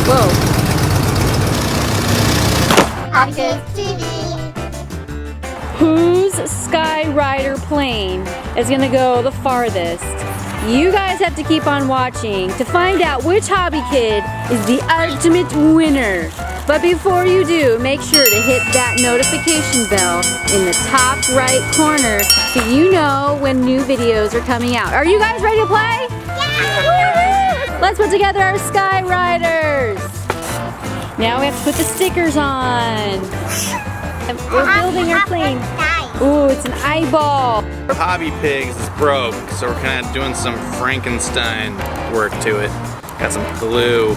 Whoa. HobbyKidsTV. Whose SKYRIDER plane is gonna go the farthest? You guys have to keep on watching to find out which hobby kid is the ultimate winner. But before you do, make sure to hit that notification bell in the top right corner so you know when new videos are coming out. Are you guys ready to play? Yeah! Let's put together our SKYRIDERs. Now we have to put the stickers on. We're building our plane. Ooh, it's an eyeball. Hobby Pigs is broke, so we're kind of doing some Frankenstein work to it. Got some glue.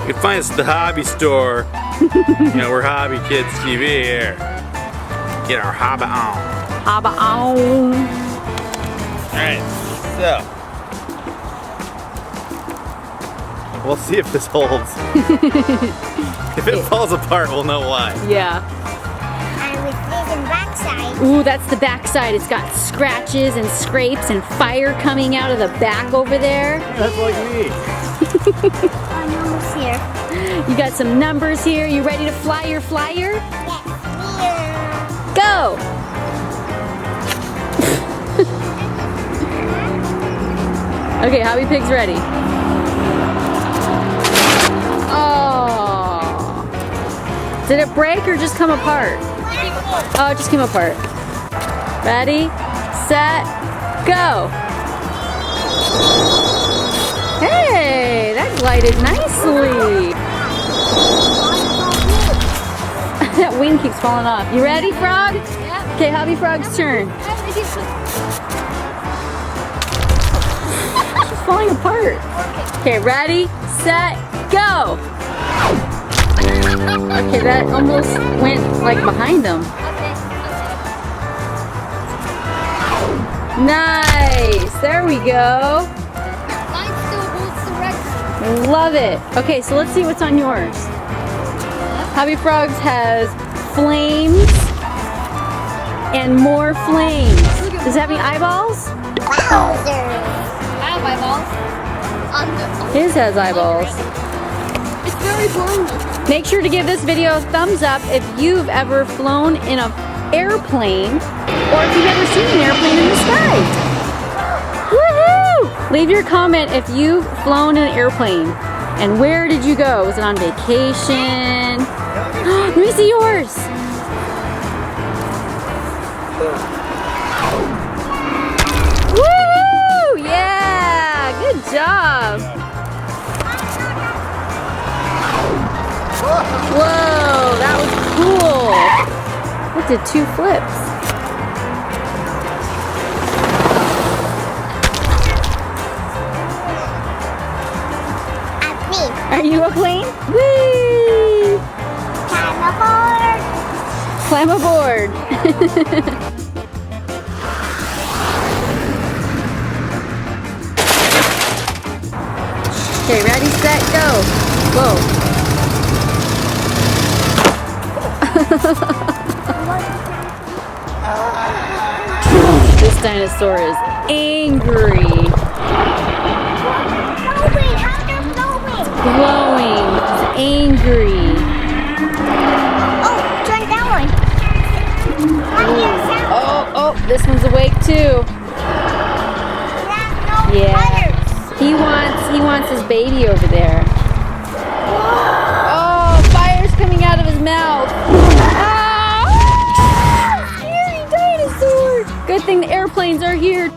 You can find us at the hobby store. You know, we're HobbyKidsTV here. Get our hobby on. Hobby on. Alright, so. We'll see if this holds. If it falls apart, we'll know why. Yeah. Ooh, that's the back side. It's got scratches and scrapes and fire coming out of the back over there. That's like me. Numbers here. You got some numbers here. You ready to fly your flyer? Yes. Go! Okay, Hobby Pig's ready. Oh. Did it break or just come apart? Oh, it just came apart. Ready, set, go. Hey, that glided nicely. That wing keeps falling off. You ready, Frog? Yeah. Okay, Hobby Frog's turn. She's falling apart. Okay, ready, set, go. Okay, that almost went like behind them. Nice! There we go. Mine still holds the record. Love it. Okay, so let's see what's on yours. Hobby Frogs has flames and more flames. Does it have any eyeballs? Wowzer. I have eyeballs. His has eyeballs. It's very blinding. Make sure to give this video a thumbs up if you've ever flown in an airplane or if you've ever seen an airplane in the sky. Woohoo! Leave your comment if you've flown in an airplane. And where did you go? Was it on vacation? Let me see yours. Woohoo! Yeah! Good job. Whoa, that was cool. It did 2 flips. At me. Are you a plane? Whee! Climb aboard. Climb aboard. Okay, ready, set, go. Whoa. This dinosaur is angry. Glowing. It's angry. Oh, turn that one. Oh, this one's awake too. Yeah. He wants his baby over there. Oh, fire's coming out of his mouth. Scary dinosaur. Good thing the airplanes are here.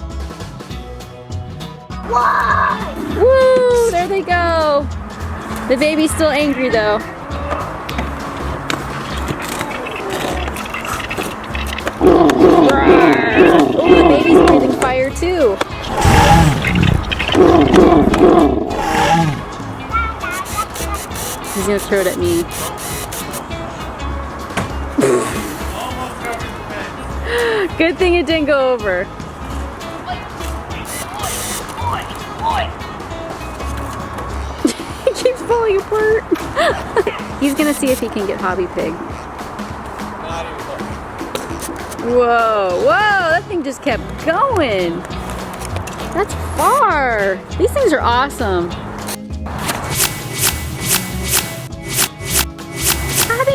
Why? Woo, there they go. The baby's still angry though. Oh, the baby's breathing fire too. He's gonna throw it at me. Good thing it didn't go over. It keeps falling apart. He's gonna see if he can get Hobby Pig. Whoa, that thing just kept going. That's far. These things are awesome.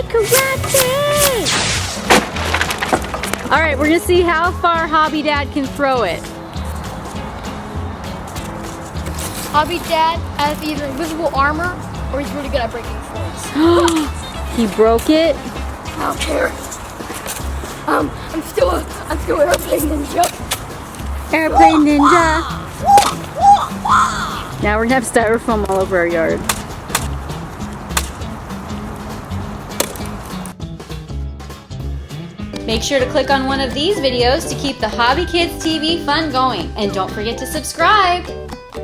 karate! All right, we're gonna see how far Hobby Dad can throw it. Hobby Dad has either invisible armor or he's really good at breaking floors. He broke it. I don't care. I'm still airplane ninja. Airplane ninja. Now we're gonna have styrofoam all over our yard. Make sure to click on one of these videos to keep the HobbyKids TV fun going. And don't forget to subscribe.